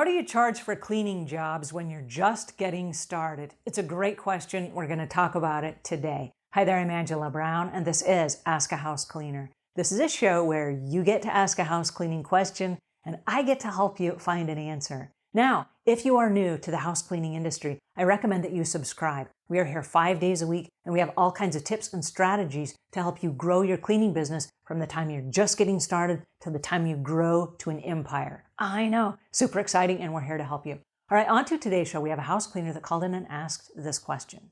do you charge for cleaning jobs when you're just getting started? It's a great question. We're going to talk about it today. Hi there, I'm Angela Brown, and this is Ask a House Cleaner. This is a show where you get to ask a house cleaning question, and I get to help you find an answer. Now, if you are new to the house cleaning industry, I recommend that you subscribe. We are here 5 days a week, and we have all kinds of tips and strategies to help you grow your cleaning business from the time you're just getting started to the time you grow to an empire. I know, super exciting, and we're here to help you. All right, on to today's show. We have a house cleaner that called in and asked this question.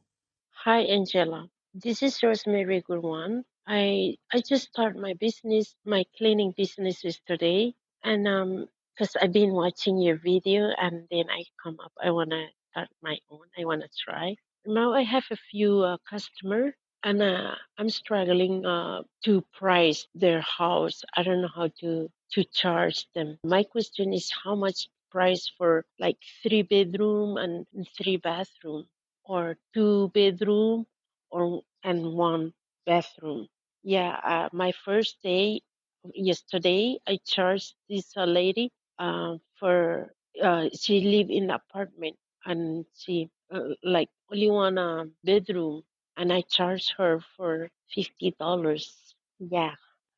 Hi, Angela. This is Rosemary Gurwan. I just started my business, my cleaning business yesterday, and because I've been watching your video, and then I come up, I wanna start my own. I wanna try. Now I have a few customer, and I'm struggling to price their house. I don't know how to charge them. My question is how much price for like 3 bedroom and 3 bathroom, or 2 bedroom or and 1 bathroom. Yeah, my first day yesterday, I charged this lady for she live in apartment, and she like only one bedroom, and I charged her for $50. Yeah.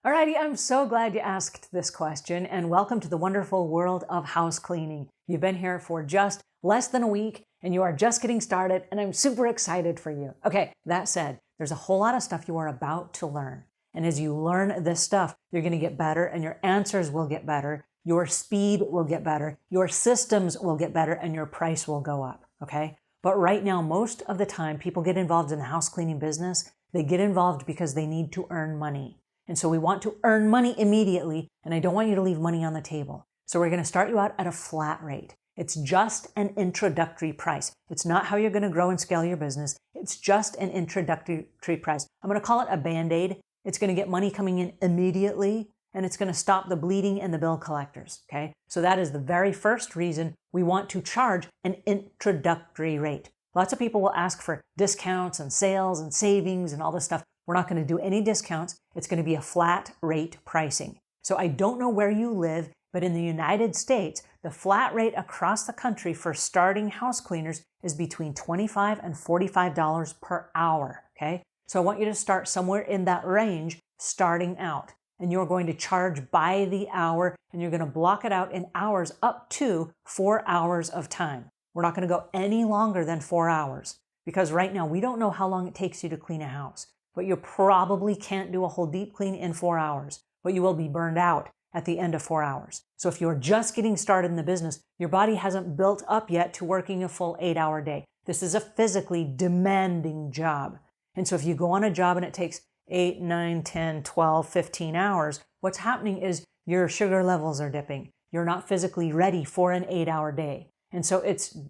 Alrighty, I'm so glad you asked this question, and welcome to the wonderful world of house cleaning. You've been here for just less than a week, and you are just getting started, and I'm super excited for you. Okay, that said, there's a whole lot of stuff you are about to learn. And as you learn this stuff, you're going to get better, and your answers will get better, your speed will get better, your systems will get better, and your price will go up, okay? But right now, most of the time, people get involved in the house cleaning business. They get involved because they need to earn money. And so we want to earn money immediately, and I don't want you to leave money on the table. So we're going to start you out at a flat rate. It's just an introductory price. It's not how you're going to grow and scale your business. It's just an introductory price. I'm going to call it a Band-Aid. It's going to get money coming in immediately, and it's going to stop the bleeding and the bill collectors, okay? So that is the very first reason we want to charge an introductory rate. Lots of people will ask for discounts and sales and savings and all this stuff. We're not going to do any discounts. It's going to be a flat rate pricing. So I don't know where you live, but in the United States, the flat rate across the country for starting house cleaners is between $25 and $45 per hour, okay? So I want you to start somewhere in that range starting out. And you're going to charge by the hour, and you're going to block it out in hours up to 4 hours of time. We're not going to go any longer than 4 hours, because right now we don't know how long it takes you to clean a house. But you probably can't do a whole deep clean in 4 hours, but you will be burned out at the end of 4 hours. So if you're just getting started in the business, your body hasn't built up yet to working a full 8-hour day. This is a physically demanding job. And so if you go on a job and it takes 8, 9, 10, 12, 15 hours, what's happening is your sugar levels are dipping. You're not physically ready for an 8-hour day. And so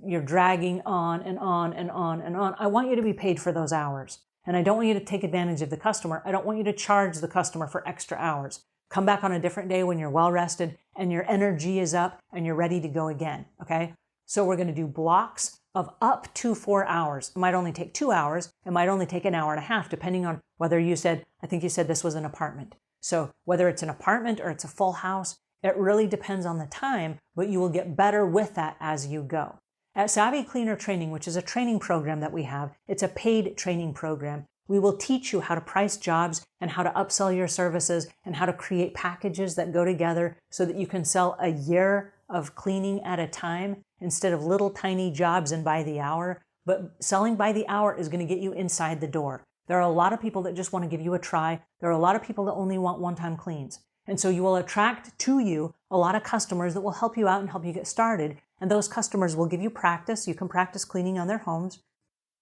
you're dragging on and on and on and on. I want you to be paid for those hours. And I don't want you to take advantage of the customer. I don't want you to charge the customer for extra hours. Come back on a different day when you're well rested and your energy is up and you're ready to go again, okay? So we're going to do blocks of up to 4 hours. It might only take 2 hours. It might only take an hour and a half, depending on whether I think you said this was an apartment. So whether it's an apartment or it's a full house, it really depends on the time, but you will get better with that as you go. At Savvy Cleaner Training, which is a training program that we have, it's a paid training program. We will teach you how to price jobs and how to upsell your services and how to create packages that go together so that you can sell a year of cleaning at a time instead of little tiny jobs and by the hour. But selling by the hour is going to get you inside the door. There are a lot of people that just want to give you a try. There are a lot of people that only want one-time cleans. And so you will attract to you a lot of customers that will help you out and help you get started. And those customers will give you practice. You can practice cleaning on their homes.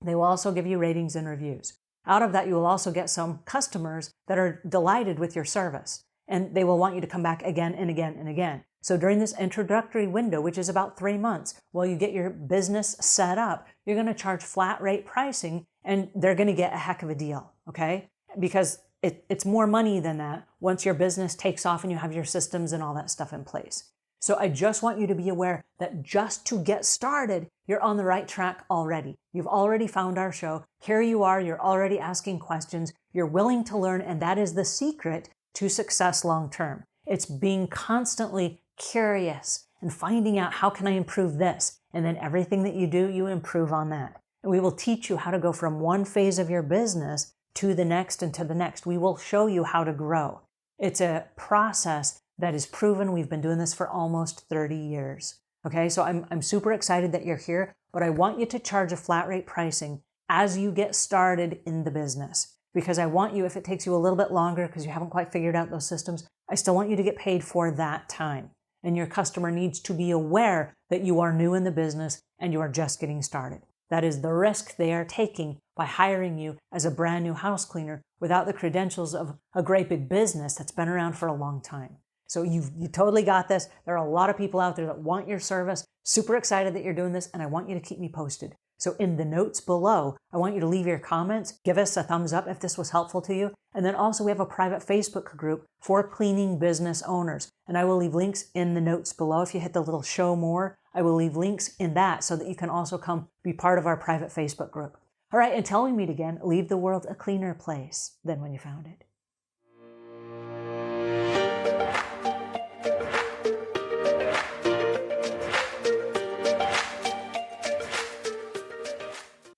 They will also give you ratings and reviews. Out of that, you will also get some customers that are delighted with your service. And they will want you to come back again and again and again. So during this introductory window, which is about 3 months, while you get your business set up, you're going to charge flat rate pricing, and they're going to get a heck of a deal, okay? Because it's more money than that once your business takes off and you have your systems and all that stuff in place. So I just want you to be aware that just to get started, you're on the right track already. You've already found our show. Here you are. You're already asking questions. You're willing to learn, and that is the secret to success long term. It's being constantly curious and finding out how can I improve this. And then everything that you do, you improve on that. And we will teach you how to go from one phase of your business to the next and to the next. We will show you how to grow. It's a process that is proven. We've been doing this for almost 30 years. Okay, so I'm super excited that you're here, but I want you to charge a flat rate pricing as you get started in the business. Because I want you, if it takes you a little bit longer because you haven't quite figured out those systems, I still want you to get paid for that time. And your customer needs to be aware that you are new in the business and you are just getting started. That is the risk they are taking by hiring you as a brand new house cleaner without the credentials of a great big business that's been around for a long time. So you totally got this. There are a lot of people out there that want your service. Super excited that you're doing this, and I want you to keep me posted. So in the notes below, I want you to leave your comments, give us a thumbs up if this was helpful to you. And then also we have a private Facebook group for cleaning business owners. And I will leave links in the notes below. If you hit the little show more, I will leave links in that so that you can also come be part of our private Facebook group. All right, until we meet again, leave the world a cleaner place than when you found it.